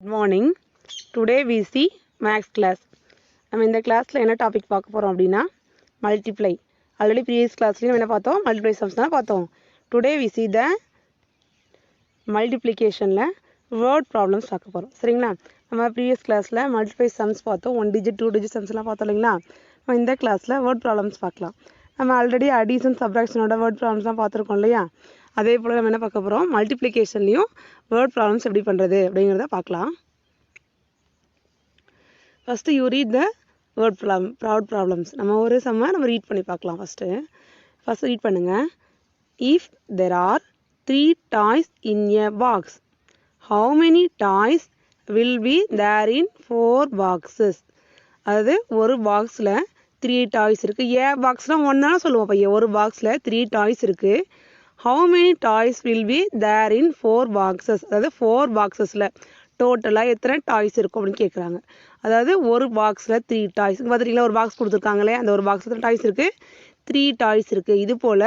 Good morning. Today we see Max class. நம்ம இந்த கிளாஸில் என்ன டாபிக் பார்க்க போகிறோம் அப்படின்னா மல்டிப்ளை. ஆல்ரெடி ப்ரீவியஸ் கிளாஸ்லையும் என்ன பார்த்தோம், மல்டிப்ளை சம்ஸ் தான் பார்த்தோம். டுடே வி சி த மல்டிப்ளிகேஷனில் வேர்ட் ப்ராப்ளம்ஸ் பார்க்க போகிறோம். சரிங்களா? நம்ம ப்ரீவியஸ் கிளாஸில் மல்டிப்ளை சம்ஸ் பார்த்தோம், 1 digit 2 digit சம்ஸ்லாம் பார்த்தோம் இல்லைங்களா? நம்ம இந்த கிளாஸில் வேர்ட் ப்ராப்ளம்ஸ் பார்க்கலாம். நம்ம ஆல்ரெடி அடிஷன் சப்ராக்ஷனோட வேர்ட் ப்ராப்ளம்ஸ்லாம் பார்த்துருக்கோம் இல்லையா? அதே போல் நம்ம என்ன பார்க்க போகிறோம், மல்டிப்ளிகேஷன்லையும் வேர்ட் ப்ராப்ளம்ஸ் எப்படி பண்ணுறது அப்படிங்கிறத பார்க்கலாம். First you read the word problems. நம்ம ஒரு சம்மை நம்ம ரீட் பண்ணி பார்க்கலாம். ஃபஸ்ட்டு ரீட் பண்ணுங்கள். If there are 3 toys in a box, how many toys will be there in 4 boxes? அதாவது ஒரு பாக்ஸில் 3 toys இருக்குது. ஏ பாக்ஸ்னால் ஒன்றுனா சொல்லுவோம். அப்போ ஒரு பாக்ஸில் 3 toys இருக்குது. how many toys will be there in 4 boxes? அதாவது 4 பாக்ஸஸில் டோட்டலாக எத்தனை டாய்ஸ் இருக்கும் அப்படின்னு கேட்குறாங்க. அதாவது ஒரு பாக்ஸில் 3 டாய்ஸ் பார்த்துட்டிங்களா? ஒரு பாக்ஸ் கொடுத்துருக்காங்களே, அந்த ஒரு பாக்ஸில் எத்தனை டாய்ஸ் இருக்குது? 3 டாய்ஸ் இருக்குது. இது போல்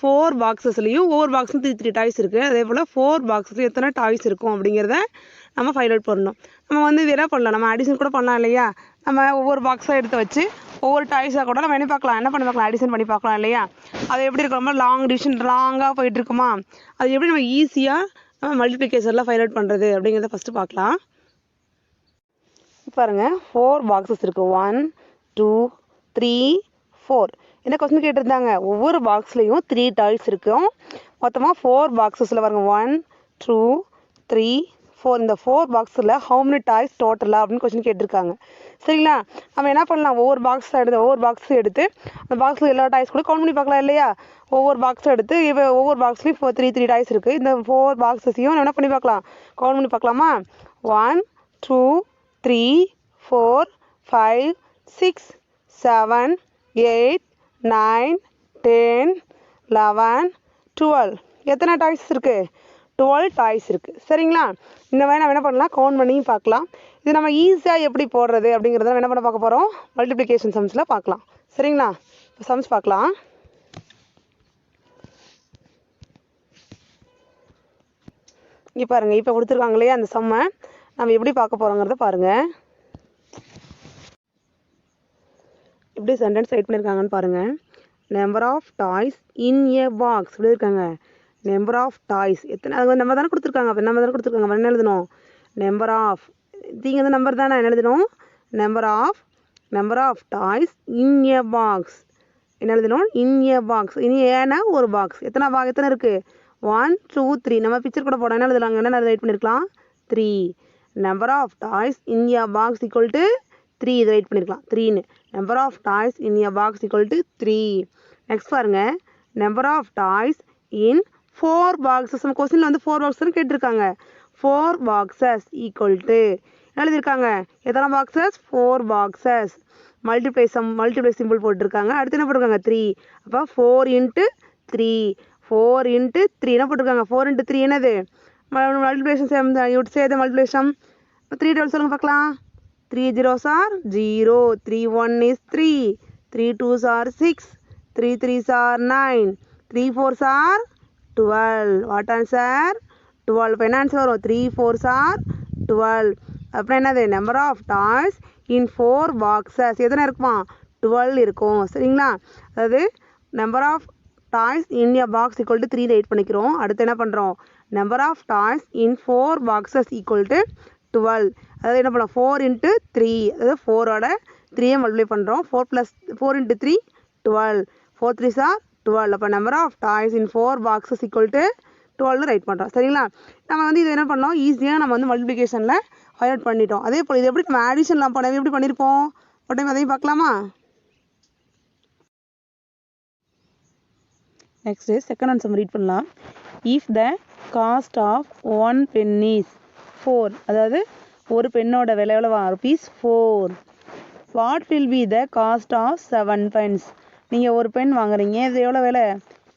4 பாக்ஸஸ்லையும் ஒவ்வொரு பாக்ஸும் 3 டாய்ஸ் இருக்குது. அதே போல் 4 பாக்ஸஸ்லையும் எத்தனை டாய்ஸ் இருக்கும் அப்படிங்கிறத நம்ம ஃபைண்ட் அவுட் பண்ணணும். நம்ம இது என்ன பண்ணலாம், நம்ம அடிஷன் கூட பண்ணலாம் இல்லையா? நம்ம ஒவ்வொரு பாக்ஸாக எடுத்து வச்சு ஒவ்வொரு டாய்ஸாக கூட நம்ம என்ன பண்ணி பார்க்கலாம், அடிஷன் பண்ணி பார்க்கலாம் இல்லையா? அது எப்படி இருக்கும், ரொம்ப லாங் டிவிஷன் லாங்காக போயிட்டு இருக்குமா? அது எப்படி நம்ம ஈஸியாக நம்ம மல்டிப்ளிகேஷனில் ஃபைண்ட் அவுட் பண்ணுறது அப்படிங்கிறத ஃபஸ்ட்டு பார்க்கலாம். பாருங்கள், 4 பாக்ஸஸ் இருக்குது. 1 2 3 4. என்ன கொஸ்டின் கேட்டிருந்தாங்க, ஒவ்வொரு பாக்ஸ்லேயும் 3 டாய்ஸ் இருக்கும். மொத்தமாக 4 பாக்ஸஸில் பாருங்கள், 1 2 3 4. இந்த 4 பாக்ஸில் ஹவு மெனி டாய்ஸ் டோட்டலாக அப்படின்னு கொஸ்டின் கேட்டிருக்காங்க. சரிங்களா? நம்ம என்ன பண்ணலாம், ஒவ்வொரு பாக்ஸும் எடுத்து அந்த பாக்ஸில் எல்லா டாய்ஸ் கூட கவுண்ட் பண்ணி பார்க்கலாம் இல்லையா? ஒவ்வொரு பாக்ஸும் எடுத்து ஒவ்வொரு பாக்ஸ்லேயும் 3 டாய்ஸ் இருக்குது. இந்த 4 பாக்ஸஸையும் என்ன பண்ணி பார்க்கலாம், கவுண்ட் பண்ணி பார்க்கலாமா? 1 2 3 4 5 6 7 8 9 10 11 12. எத்தனை டாய்ஸ் இருக்குது? 12 டாய்ஸ் இருக்குது. சரிங்களா? இந்த மாதிரி நம்ம என்ன பண்ணலாம், கவுண்ட் பண்ணி பார்க்கலாம். இது நம்ம ஈஸியாக எப்படி போடுறது அப்படிங்கிறத நம்ம என்ன பண்ண பார்க்க போகிறோம், மல்டிப்ளிகேஷன் சம்ஸில் பார்க்கலாம். சரிங்களா? இப்போ சம்ஸ் பார்க்கலாம். இங்கே பாருங்கள், இப்போ கொடுத்துருக்காங்க இல்லையா அந்த சம்மை நம்ம எப்படி பார்க்க போகிறோங்கிறத பாருங்கள். எப்படி சென்டென்ஸ் ரைட் பண்ணியிருக்காங்கன்னு பாருங்கள். Number of toys in a box இப்படி இருக்காங்க. நம்பர் ஆஃப் டாய்ஸ் எத்தனை, அது நம்ம தானே கொடுத்துருக்காங்க. அப்போ நம்ம தானே கொடுத்துருக்காங்க, என்ன எழுதணும், நம்பர் ஆஃப். நீங்கள் வந்து நம்பர் தானே என்ன எழுதணும், number of toys in a box. என்ன எழுதணும், இன் ஏ பாக்ஸ். இனி ஏன்னா ஒரு பாக்ஸ். எத்தனை இருக்குது, 1 2 3. நம்ம பிக்சர் கூட போட என்ன எழுதலாங்க, என்ன ரைட் பண்ணியிருக்கலாம், 3. Number of toys in a box equal to 3. இதை ரைட் பண்ணியிருக்கலாம் 3ன்னு. Number of toys in a box equal to 3. Next பாருங்கள், number of toys in 4 boxes. நம்ம கொஸ்டினில் வந்து 4 பாக்ஸஸ் கேட்டிருக்காங்க. 4 பாக்ஸஸ் ஈக்குவல் டு எழுதியிருக்காங்க. எத்தனை பாக்ஸஸ், 4 பாக்ஸஸ். மல்டிப்ளை சிம்பிள் போட்டிருக்காங்க. அடுத்து என்ன போட்டிருக்காங்க, 3. அப்போ 4 × 3 4 × 3 என்ன போட்டிருக்காங்க, 4 × 3 என்னது மல்டிப்ளேஷன். யூட் சே த மல்டிப்ளேஷன். 3 டபுள் சொல்லுங்கள் பார்க்கலாம். 3 zeros are 0, 3 1 is 3, 3 2s are 6, 3 3s are 9, 3 4s are 12. What answer? 12. இப்போ என்ன ஆன்சர் வரும், 3 4s are 12. அப்புறம் என்னது, number of toys in 4 boxes எத்தனை இருக்குமா, 12 இருக்கும். சரிங்களா? அதாவது number of toys in a box equal to 3 write பண்ணிக்கிறோம். அடுத்து என்ன பண்ணுறோம், number of toys in 4 boxes equal to 12. அதாவது என்ன பண்ணோம், 4 × 3. அதாவது 4ஓட 3 மல்டிப்ளை பண்ணுறோம். 4 × 3 12. 4 3s are 12. அப்போ number of toys in 4 boxes equal to 12 write பண்ணுறோம். சரிங்களா? நம்ம வந்து இது என்ன பண்ணோம், ஈஸியாக நம்ம வந்து மல்டிப்ளிகேஷனில் ஃபைண்ட் அவுட் பண்ணிட்டோம். அதே போல் இது எப்படி நம்ம ஆடிஷன்லாம் பண்ண எப்படி பண்ணியிருப்போம், ஒரு டைம் அதையும் பார்க்கலாமா? Next second one sum read பண்ணலாம். If the cost of 1 penny is 4. அதாவது ஒரு பெண்ணோட விலை எவ்வளவா, ₹4. What will be the cost of 7 pence? நீங்கள் ஒரு பென் வாங்குறீங்க, இது எவ்வளோ விலை,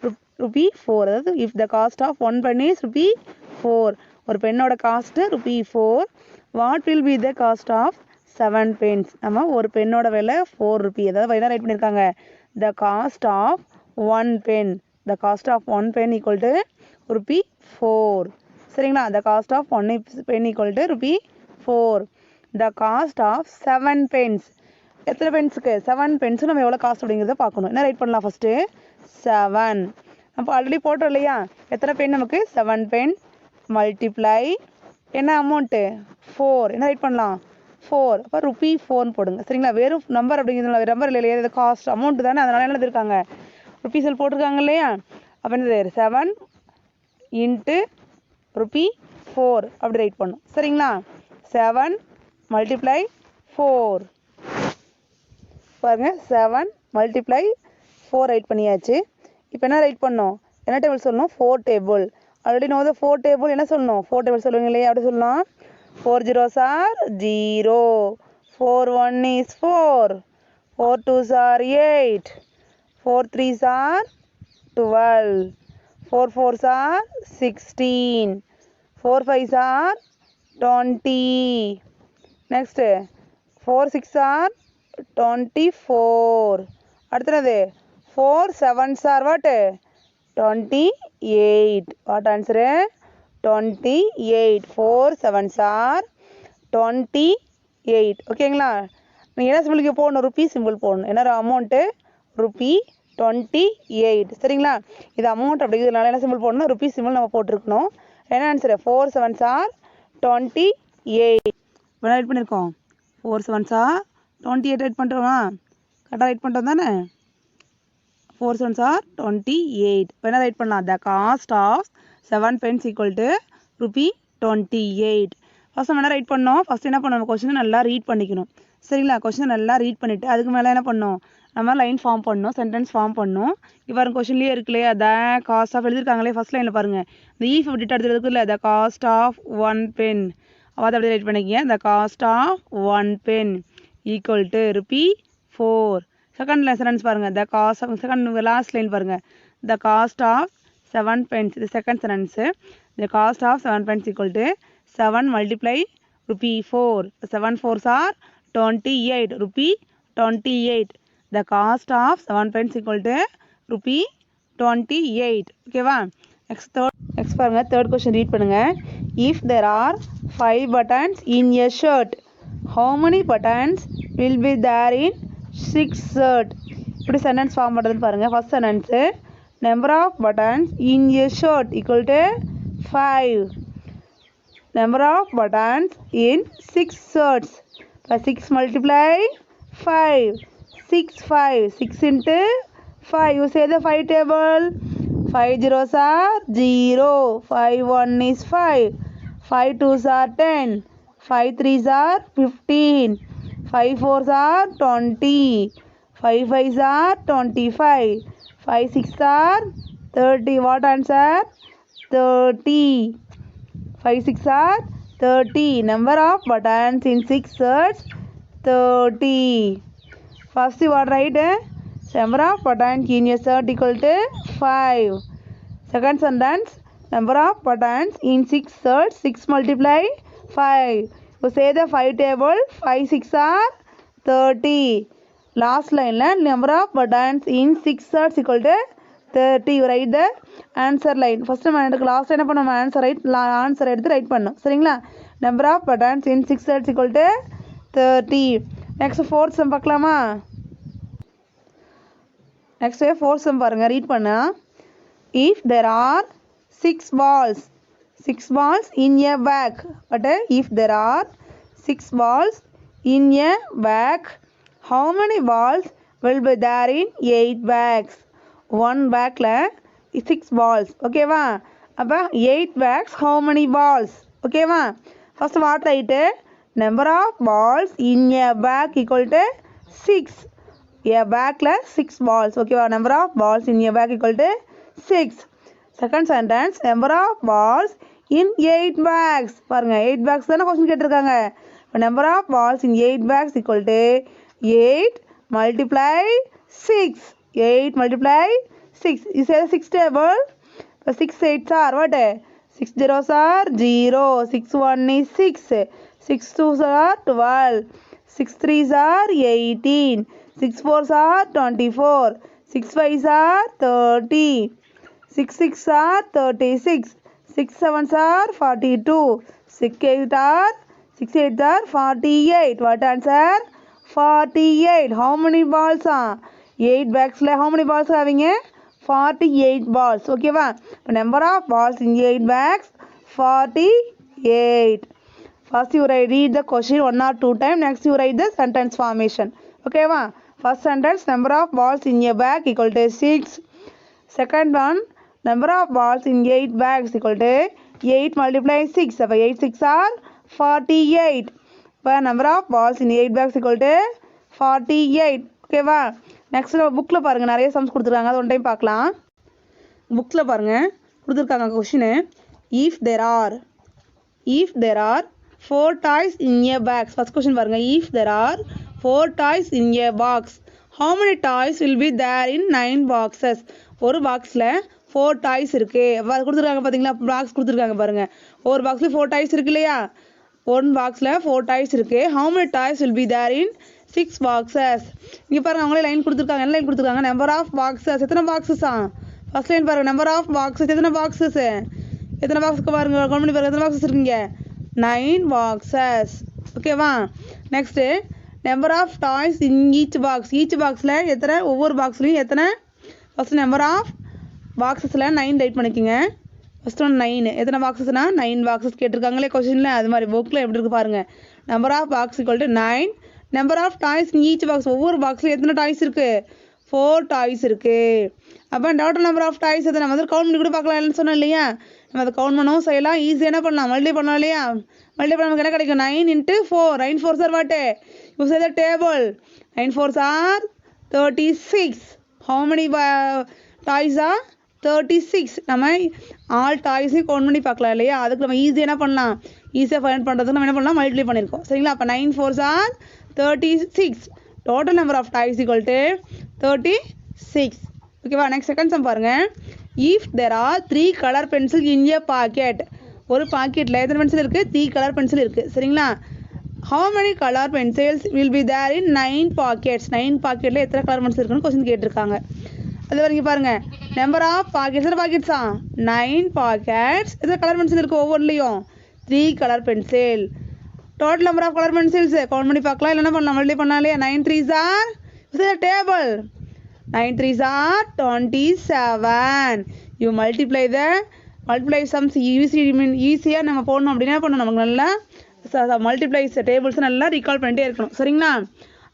₹4. அதாவது if the cost of 1 penny is ₹4. ஒரு பெண்ணோட cost ₹4. What will be the cost of 7 pence? நம்ம ஒரு பெண்ணோட விலை ₹4. அதாவது என்ன ரைட் பண்ணியிருக்காங்க, the cost of 1 pen. The cost of 1 pen equal to ₹4. சரிங்களா? The cost of 1 pen equal to 4. The cost of 7 pence. எத்தனை பென்ஸுக்கு 7 பென்ஸு நம்ம எவ்வளோ காஸ்ட் அப்படிங்கிறத பார்க்கணும். என்ன ரைட் பண்ணலாம் ஃபஸ்ட்டு 7. அப்போ ஆல்ரெடி போட்டோம் இல்லையா, எத்தனை பென் நமக்கு 7 பென் மல்டிப்ளை என்ன அமௌண்ட்டு 4. என்ன ரைட் பண்ணலாம் 4. அப்போ ருபி 4 போடுங்க சரிங்களா. வெறும் நம்பர் அப்படிங்கிறது நம்பர் இல்லை இல்லையா, காஸ்ட் அமௌண்ட் தானே, அதனால என்ன எழுதிருக்காங்க ருபீஸில் போட்டிருக்காங்க இல்லையா. அப்போ என்னது 7 இன்ட்டு ருபி 4 அப்படி ரைட் பண்ணும் சரிங்களா. 7 மல்டிப்ளை 4 பாருங்கள் 7 மல்டிப்ளை 4 ரைட் பண்ணியாச்சு. இப்போ என்ன ரைட் பண்ணோம், என்ன டேபிள் சொல்லணும் 4 டேபிள். ஆல்ரெடி நோ 4 டேபிள் என்ன சொல்லணும் 4 டேபிள் சொல்லுவீங்க இல்லையா, அப்படி சொல்லணும். 4 zeros are 0, 4 1 is 4, 4 2s are 8, 4 3s are 12, 4 4s are 16, 4 5s are 20. Next 4 6 are 24. அடுத்தது 4 7s are what 28. What answer 28. 4 7s are 28. ஓகேங்களா. நீங்கள் என்ன சிம்பிளுக்கு போடணும் ருபி சிம்பிள் போடணும். என்ன அமௌண்ட்டு ருபி 28 சரிங்களா. இது அமௌண்ட் அப்படிங்கிறதுனால என்ன சிம்பிள் போடணும் ருபி சிம்பிள் நம்ம போட்டிருக்கணும். என்ன ஆன்சரு 4 7s are 28. இப்போ ரைட் பண்ணியிருக்கோம் 4 7s are 28 ரைட் பண்ணுறோமா, கரெக்டாக ரைட் பண்ணுறோம் தானே. 4 7s are 28. இப்போ என்ன ரைட் பண்ணலாம், the cost of 7 pence equal to rupee 28. First நம்ம என்ன ரைட் பண்ணோம், ஃபஸ்ட் என்ன பண்ணணும் கொஸ்டினை நல்லா ரீட் பண்ணிக்கணும் சரிங்களா. கொஸ்டினை நல்லா ரீட் பண்ணிவிட்டு அதுக்கு மேலே என்ன பண்ணணும் நம்ம லைன் ஃபார்ம் பண்ணணும், சென்டென்ஸ் ஃபார்ம் பண்ணணும். இப்போ கொஸ்டின்லேயே இருக்கு இல்லையா, த காஸ்ட் ஆஃப் எழுதிருக்காங்களே ஃபஸ்ட் லைனில் பாருங்கள். இந்த ஈஃப் விட்டுட்டு அடுத்து இருக்குல்ல, த காஸ்ட் ஆஃப் 1 pen அதை அப்படி ரைட் பண்ணிக்கங்க. The cost of 1 pen equal to rupee 4. Second sentence பாருங்கள், the cost of second last line பாருங்கள், த காஸ்ட் ஆஃப் 7 pence. இது second sentence. The cost of 7 pence equal to 7 multiply rupee 4. 7 4s are 28. Rupee 28. The cost of 7 pence equal to rupee 28. ஓகேவா. Next பாருங்க, third question read பண்ணுங்க. If there are 5 buttons in a shirt, how many buttons will be there in 6 shirt? இப்படி sentence form பண்ணுறதுன்னு பாருங்கள். First sentence number of buttons in a shirt equal to 5. Number of buttons in 6 shirts. 6 multiply 5. 6 5. 6 into 5. You say the 5 table. 5 zeros are 0. 5 1 is 5. 5 2s are 10. 5 3s are 15. 5 4s are 20. 5 5s are 25. 5 6 are 30. What answer? 30. 5 6 are 30. Number of buttons in 6 shirts 30. First you are right. Number of buttons in a shirt equal to 5. Second sentence, number of buttons in 6 shirts 6 multiply 5. You say the 5 table. 5 6 are 30. Last line number of buttons in 6 shirts equal to 30. You write the answer line. First நம்ம எனக்கு last என்ன பண்ணோம் answer எடுத்து write பண்ணோம் சரிங்களா. Number of buttons in 6 shirts equal to 30. Next fourth sum பார்க்கலாமா. Next fourth sum பாருங்க, read பண்ணா. If there are 6 balls in a bag, but if there are 6 balls in a bag, how many balls will be there in 8 bags? One bagல 6 balls. ஓகேவா. அப்போ 8 bags how many balls? ஓகேவா. First what write number of balls in a bag equal to 6. a bagல 6 balls. ஓகேவா. Number of balls in a bag equal to 6. Second sentence number of balls in 8 bags. பாருங்க 8 bags தானே question கேட்டிருக்காங்க. இப்போ number of balls in 8 bags equal to 8 multiply 6. 8 multiply 6. You say the 6 table. 6 8s are what? 6 zeros are 0. 6 1 is 6. 6 2s are 12. 6 3s are 18. 6 4s are 24. 6 5s are 30. 6 6 are 36. 6 7s are 42. 6 8 are 6 8 are 48. What answer? 48. How many balls are? 8 bags. How many balls are having? 48 balls. Okay, va? Number of balls in 8 bags, 48. First you read the question 1 or 2 times. Next you write the sentence formation. Okay, va? First sentence, number of balls in a bag equal to 6. Second one, number of balls in 8 bags equal to 8 multiply 6. So 8 6 are 48. But number of balls in 8 bags equal to 48. Okay, va? Next bookல பாருங்க நிறைய sums கொடுத்திருக்காங்க. அது one time பார்க்கலாம். bookல பாருங்க கொடுத்திருக்காங்க question. If there are 4 toys in a box. First question பாருங்க. If there are 4 toys in a box, how many toys will be there in 9 boxes? ஒரு பாக்ஸ்ல 4 toys இருக்கு. அது கொடுத்திருக்காங்க பாத்தீங்களா? பாக்ஸ் கொடுத்திருக்காங்க பாருங்க. ஒரு பாக்ஸ்ல 4 toys இருக்கு இல்லையா? one boxல 4 toys இருக்கு. How many toys will be there in 6 boxes? இங்க பாருங்க அவங்களே லைன் கொடுத்திருக்காங்க. என்ன லைன் கொடுத்திருக்காங்க? number of boxes. எத்தனை boxes ஆ? ஃபர்ஸ்ட் லைன் பாருங்க. number of boxes எத்தனை boxes? எத்தனை boxக்கு பாருங்க. கவுண்ட் பண்ணி பாருங்க. எத்தனை boxes இருக்குங்க? 9 boxes. ஓகேவா? Next number of toys in each box. each boxல எத்தனை ஒவ்வொரு பாக்ஸ்லயும் எத்தனை ஃபர்ஸ்ட் number of boxesல 9 ரைட் பண்ணிக்கங்க. First one 9. எத்தனை boxesனா 9 boxes கேட்டிருக்காங்களே क्वेश्चनல. அது மாதிரி bookல எப்படி இருக்கு பாருங்க. number of box equal to 9. number of toys in each box. ஒவ்வொரு பாக்ஸ்ல எத்தனை toys இருக்கு? 4 toys இருக்கு. அப்ப total number of toys எத்தனை? நம்ம வந்து கவுண்ட் பண்ணி கூட பார்க்கலாம்னு சொன்னேன் இல்லையா? நம்ம அதை கவுண்ட் பண்ணவும் செய்யலாம். ஈஸியா என்ன பண்ணலாம்? மல்டிப்ளை பண்ணலாம் இல்லையா? மல்டிப்ளை பண்ண நமக்கு என்ன கிடைக்கும்? 9 into 4. 9 4s are what? You say the table. 9 4s are 36. How many toys are? 36. நம்ம ஆல் டாய்ஸையும் கவுண்ட் பண்ணி பார்க்கலாம் இல்லையா? அதுக்கு நம்ம ஈஸியாக என்ன பண்ணலாம்? ஈஸியாக ஃபைண்ட் பண்ணுறதுக்கு நம்ம என்ன பண்ணலாம்? மல்டிப்ளை பண்ணியிருக்கோம். சரிங்களா? அப்போ 9 4s are 36. Total number of toys equal to 36. ஓகேவா? நெக்ஸ்ட் செகண்ட் சம் பாருங்க. If there are 3 color pencils in a pocket. ஒரு பாக்கெட்டில் எத்தனை பென்சில் இருக்குது? 3 கலர் பென்சில் இருக்குது. சரிங்களா? How many color pencils will be there in 9 pockets? 9 பாக்கெட்டில் எத்தனை கலர் பென்சில் இருக்குன்னு கொஸ்டின் கேட்டிருக்காங்க. அது வரைக்கும் பாருங்க. நம்பர் ஆஃப் பாக்கெட்ஸ் எத்தனை பாக்கெட்ஸா? 9 பாக்கெட்ஸ். எத்தனை கலர் பென்சில் இருக்குது ஒவ்வொன்றுலையும்? 3 colour pencil. Total number of colour pencils count பண்ணி பார்க்கலாம். இல்லைன்னா பண்ணலாம் மல்டிப்ளை பண்ணாலே 9 3s are table. 9 3s are 27. You multiply sums ஈஸியாக நம்ம போடணும் அப்படின்னா பண்ணணும். நமக்கு நல்லா மல்டிப்ளைஸ் டேபிள்ஸ் நல்லா ரீகால் பண்ணிட்டே இருக்கணும். சரிங்களா?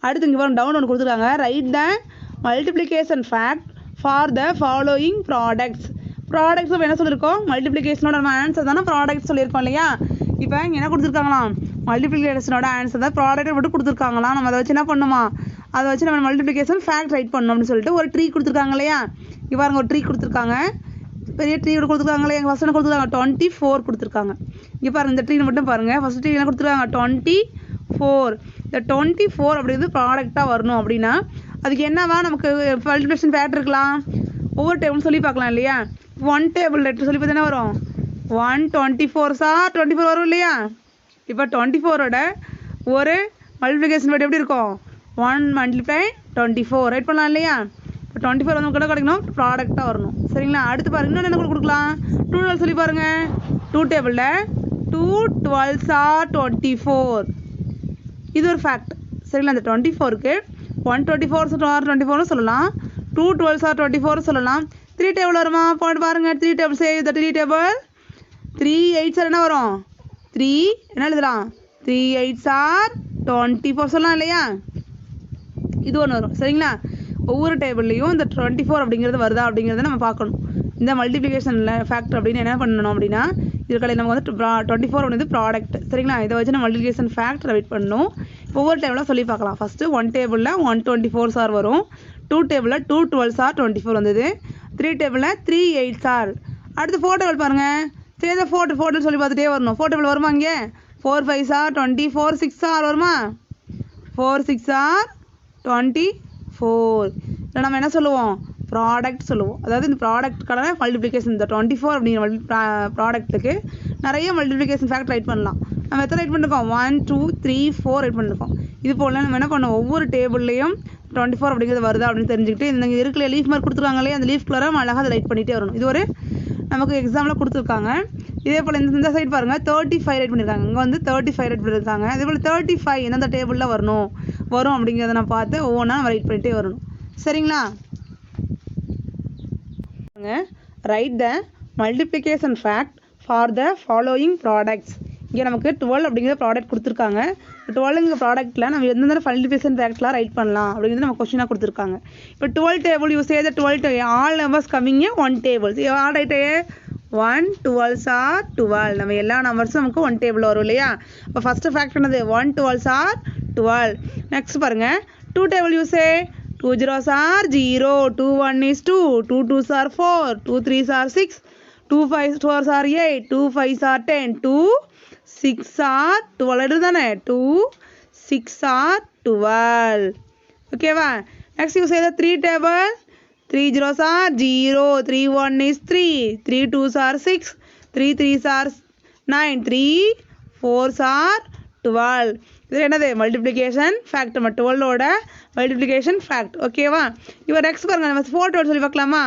அடுத்து இங்கே பாருங்க டவுன் ஒன்று கொடுத்துருக்காங்க. Right the multiplication fact for the following products. Products என்ன சொல்லியிருக்கோம்? மல்டிப்ளிகேஷனோட நம்ம ஆன்சர் தானே ப்ராடக்ட் சொல்லியிருக்கோம் இல்லையா? இப்போ இங்கே என்ன கொடுத்துருக்காங்களாம்? மல்டிப்ளிகேஷனோட ஆன்சர் தான் ப்ராடக்ட் மட்டும் கொடுத்துருக்காங்களாம். நம்ம அதை வச்சு என்ன பண்ணுமா? அதை வச்சு நம்ம மல்டிப்ளிகேஷன் ஃபேக்ட் ரைட் பண்ணணும் அப்படின்னு சொல்லிட்டு ஒரு ட்ரீ கொடுத்துருக்காங்க இல்லையா? இங்கே பாருங்க ஒரு ட்ரீ கொடுத்துருக்காங்க. பெரிய ட்ரீ கொடுத்துருக்காங்களே. எங்கள் ஃபர்ஸ்ட் என்ன கொடுத்துருக்காங்க? 24 கொடுத்துருக்காங்க. இங்கே பாருங்கள் இந்த ட்ரீ மட்டும் பாருங்கள். ஃபர்ஸ்ட் ட்ரீ என்ன கொடுத்துருக்காங்க? 24. இந்த 24 அப்படிங்கிறது ப்ராடக்டாக வரணும் அப்படின்னா அதுக்கு என்னவா நமக்கு மல்டிப்ளிகேஷன் ஃபேக்ட் இருக்கலாம்? ஒவ்வொரு டேபிள் சொல்லி பார்க்கலாம் இல்லையா? 1 டேபிள் லெட்டர் சொல்லி பார்த்தா என்ன வரும்? 124s are 24 வரும் இல்லையா? இப்போ 24ஓட ஒரு மல்டிப்ளிகேஷன் ஃபேக்ட் எப்படி இருக்கும்? 1 multiply 24 ரைட் பண்ணலாம் இல்லையா? இப்போ 24 வந்து கூட கிடைக்கணும் ப்ராடக்டாக வரணும். சரிங்களா? அடுத்து பாருங்க இன்னொன்று என்ன கொடுக்கலாம்? 2 12 சொல்லி பாருங்க. 2 டேபிளில் 2 12s are 24. இது ஒரு ஃபேக்ட். சரிங்களா? அந்த 24க்கு 124s are 24 சொல்லலாம். 2 12s are 24 சொல்லலாம். 3 டேபிள் வருமா? பாயிண்ட் பாருங்க. 3 table save the 3 table. 3 8s என்ன வரும்? 3 என்ன எழுதலாம்? 3 8s are 24 சொல்லலாம் இல்லையா? இது ஒன்று வரும். சரிங்களா? ஒவ்வொரு டேபிள்லையும் இந்த 24 அப்படிங்கிறது வருதா அப்படிங்கிறத நம்ம பார்க்கணும். இந்த மல்டிப்ளிகேஷனில் ஃபேக்டர் அப்படின்னு என்ன பண்ணணும் அப்படின்னா இதுக்கடை நமக்கு வந்து 24 வந்து ப்ராடக்ட். சரிங்களா? இதை வச்சு நம்ம மல்டிப்ளிகேஷன் ஃபேக்டர் ரைட் பண்ணணும். ஒவ்வொரு டேபிளாக சொல்லி பார்க்கலாம். ஃபஸ்ட்டு 1 டேபிளில் 124s are வரும். 2 டேபிளில் 2 12s are 24 வந்தது. 3 டேபிளில் 3 8s are. அடுத்து 4 டேபிள் பாருங்கள். சரி இதை 4 டேபிள் சொல்லி பார்த்துட்டே வரணும். 4 டேபிள் வருமா? இங்கே 4 5s are 24 6 are வருமா? 4 6 are 24. இல்லை நம்ம என்ன சொல்லுவோம்? ப்ராடக்ட் சொல்லுவோம். அதாவது இந்த ப்ராடக்ட்கான மல்டிப்ளிகேஷன் இந்த 24 அப்படிங்கிற ப்ராடக்ட்டுக்கு நிறைய மல்டிப்ளிகேஷன் ஃபேக்ட் ரைட் பண்ணலாம். நம்ம எத்தனை ரைட் பண்ணிருக்கோம்? 1 2 3 4 ரைட் பண்ணிருக்கோம். இது போல் நம்ம என்ன பண்ணோம்? ஒவ்வொரு டேபிள்லையும் 24 அப்படிங்கிறது வருதா அப்படின்னு தெரிஞ்சுக்கிட்டு இந்த இருக்கிற லீஃப் மார்க் கொடுத்துருக்காங்களே அந்த லீஃப் கலரை அழகாக அதை ரைட் பண்ணிகிட்டே வரணும். இது ஒரு நமக்கு எக்ஸாமில் கொடுத்துருக்காங்க. இதே போல் இந்த சைடு பாருங்கள் 35 ரைட் பண்ணியிருக்காங்க. இங்கே வந்து 35 ரைட் பண்ணியிருக்காங்க. அதே போல் 35 எந்தெந்த டேபிளில் வரும் அப்படிங்கிறத நான் பார்த்து ஒவ்வொன்றா ரைட் பண்ணிகிட்டே வரணும். சரிங்களா? Right the multiplication fact for the following products. இங்கே நமக்கு 12 அப்படிங்கிற ப்ராடக்ட் கொடுத்துருக்காங்க. 12 ப்ராடக்ட்டில் நம்ம எந்தெந்த மல்டிப்ளிகேஷன் ஃபேக்ட்லாம் ரைட் பண்ணலாம் அப்படிங்கிறது நம்ம கொஸ்டினாக கொடுத்துருக்காங்க. இப்போ 12 table you say the 12 all numbers coming 1 table. All right 1 12s are 12. நம்ம எல்லா நம்பர்ஸும் நமக்கு 1 டேபிள் வரும் இல்லையா? இப்போ ஃபஸ்ட்டு ஃபேக்ட் என்னது 1 12s are 12. நெக்ஸ்ட் பாருங்கள் 2 table you say 2 zeros are 0, 2 1 is 2, 2 2s are 4, 2 3s are 6, 2 5 4s are 8, 2 5s are 10, 2 6 are 12 தானே 2 6 are 12. ஓகேவா? Next you say the 3 table 3 zeros are 0, 3 1 is 3, 3 2s are 6, 3 3s are 9, 3 4s are 12. இது என்னது multiplication fact. நம்ம 12ஓட multiplication fact. ஓகேவா? இப்போ next பாருங்க நம்ம 4 12 சொல்லி பார்க்கலாமா?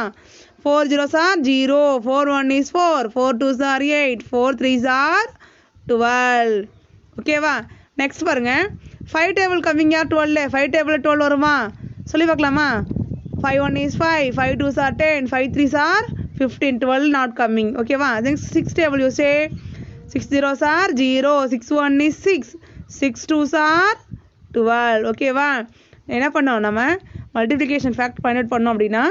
4 zeros are 0, 4 1 is 4, 4 2s are 8, 4 3s are 12. ஓகேவா? நெக்ஸ்ட் பாருங்க 5 டேபிள் கம்மிங் 12. 5 டேபிள் 12 வருமா சொல்லி பார்க்கலாமா? 5 1 is 5, 5 2s are 10, 5 3s are 15, 12 not coming. ஓகேவா? then 6 table you say 6 zeros are 0, 6 1 is 6, 6 2s are 12. ஓகேவா? என்ன பண்ணோம் நம்ம மல்டிப்ளிகேஷன் ஃபேக்ட் ஃபைண்ட் அவுட் பண்ணோம் அப்படின்னா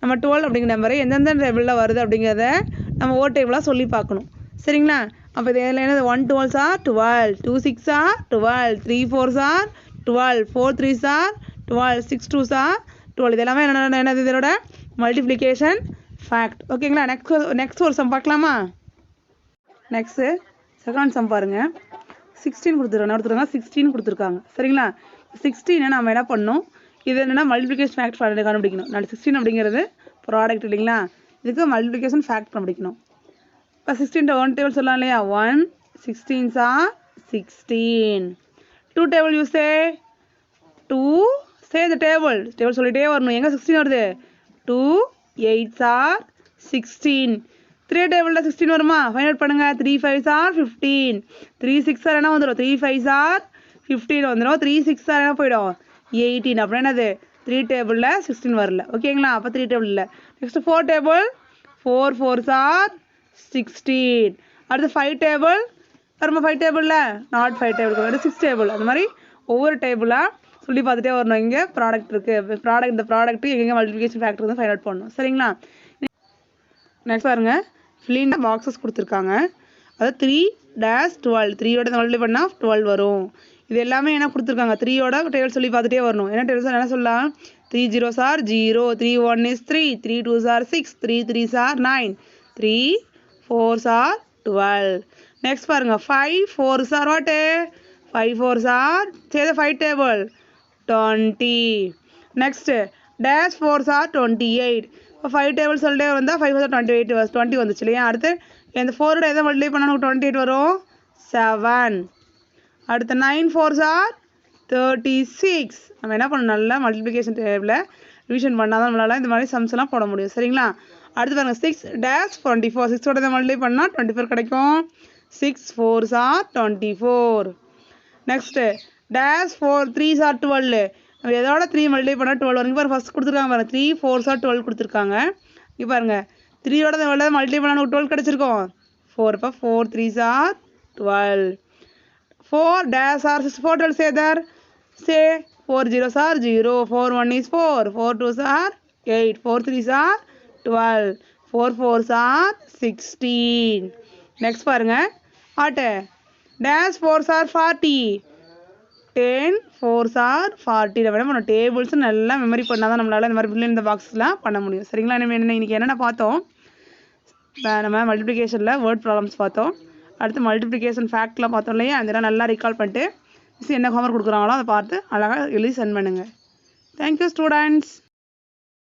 நம்ம 12 அப்படிங்கிற நம்பரை எந்தெந்த டேபிளில் வருது அப்படிங்கிறத நம்ம ஓ டேபிளாக சொல்லி பார்க்கணும். சரிங்களா? அப்போ இதில் என்னது 1 12s are 12, 2 6s are 12, 3 4s are 12, 4 3s are 12, 6 2s are 12. இது எல்லாமே என்னது இதோட மல்டிப்ளிகேஷன் ஃபேக்ட். ஓகேங்களா? நெக்ஸ்ட் ஒரு சம் பார்க்கலாமா? நெக்ஸ்ட்டு செகண்ட் சம் பாருங்கள். 16 கொடுத்துருக்காங்க 16 கொடுத்துருக்காங்க. சரிங்களா? 16 நம்ம என்ன பண்ணணும், இது என்னென்னா மல்டிப்ளிகேஷன் ஃபேக்ட் கண்டுபிடிக்கணும். நான் 16 அப்படிங்கிறது ப்ராடக்ட் இல்லைங்களா? இதுக்கு மல்டிப்ளிகேஷன் ஃபேக்ட் கண்டுபிடிக்கணும். இப்போ 16 1 டேபிள் சொல்லலாம் இல்லையா? 1 16s are 16. 2 table you say 2 say the table சொல்லிட்டே வரணும். எங்கே 16 வருது? 2 8s are 16. 3 டேபிளில் 16 வருமா? ஃபைண்ட் அவுட் பண்ணுங்கள். 3 5s are 15, 3 6 என்ன வந்துடும்? 3 5s are 15 வந்துடும். 3 6 என்ன போயிடும்? 18. அப்புறம் என்னது 3 டேபிளில் 16 வரல. ஓகேங்களா? அப்போ 3 டேபிள் இல்லை. Next 4 table 4 4s are 16. அடுத்து 5 டேபிள் வருமா? 5 டேபிளில் நாட் 5 டேபிள் 6 டேபிள். அந்த மாதிரி ஒவ்வொரு டேபிளாக சொல்லி பார்த்துட்டே வரணும். இங்கே ப்ராடக்ட் இருக்குது. இந்த ப்ராடக்ட்டு எங்கே மல்டிப்ளிகேஷன் ஃபேக்டர் வந்து ஃபைண்ட் அவுட் பண்ணணும். சரிங்களா? நெக்ஸ்ட் பாருங்க ஃபில்லிங் த பாக்ஸஸ் கொடுத்துருக்காங்க. அதாவது 3-12 3யோட மல்டிப்ளை பண்ணால் 12 வரும். இது எல்லாமே என்ன கொடுத்துருக்காங்க? 3யோட டேபிள் சொல்லி பார்த்துட்டே வரணும். என்ன டேபிள்ஸ் என்ன சொல்லலாம்? 3 zeros are 0, 3 1 is 3, 3 2s are 6, 3 3s are 9, 3 4s are 12. Next பாருங்க 5 4s are what? 5 4s are say the 5 table 20. Next dash 4s are 28. இப்போ 5 டேபிள் சொல்லிட்டே வந்தால் 5 20 வந்துச்சு இல்லையா? அடுத்து இந்த 4ஓட எதை மல்டிப்ளை பண்ணால் நமக்கு 28 வரும்? 7. அடுத்து 9 4s are 36. நம்ம என்ன பண்ணணும்? நல்லா மல்டிப்ளிகேஷன் டேபிளில் ரிவிஷன் பண்ணால் தான் நம்மளால் இந்த மாதிரி சம்ஸ் எல்லாம் போட முடியும். சரிங்களா? அடுத்து பாருங்கள் 6 dash 24. 6ஓட எதை மல்டிப்ளை பண்ணால் 24 கிடைக்கும். 6 4s are 24. Next dash 4 3s are 12. நம்ம எதோட 3 மல்டிப்ளை பண்ணால் 12 வரும். பாருங்கள் ஃபஸ்ட் கொடுத்துருக்காங்க பாருங்கள் 3 4s are 12 கொடுத்துருக்காங்க. இங்கே பாருங்கள் 3யோட மல்டிப்ளை பண்ணால் நமக்கு 12 கிடச்சிருக்கோம். 4 இப்போ 4 3s are 12. 4 dash are 4 12 say there. Say 4 zeros are 0, 4 1 is 4, 4 2s are 8, 4 3s are 12, 4 4s are 16. Next பாருங்கள் ஆட்டு dash 4s are 40, 10 4s are 40. நம்ம என்ன பண்ணணும்? டேபிள்ஸ் நல்லா மெமரி பண்ணால் தான் நம்மளால் இந்த மாதிரி ஃபில் இந்த பாக்ஸ்லாம் பண்ண முடியும். சரிங்களா? இன்னைக்கு என்னென்ன பார்த்தோம்? நம்ம மல்டிப்ளிகேஷனில் வேர்ட் ப்ராப்ளம்ஸ் பார்த்தோம். அடுத்து மல்டிப்ளிகேஷன் ஃபேக்ட்லாம் பார்த்தோம் இல்லையா? அதெல்லாம் நல்லா ரீகால் பண்ணிட்டு மிஸ் என்ன ஹோம்ஒர்க் கொடுக்குறாங்களோ அதை பார்த்து அழகாக எழுதி சென்ட் பண்ணுங்கள். Thank you students.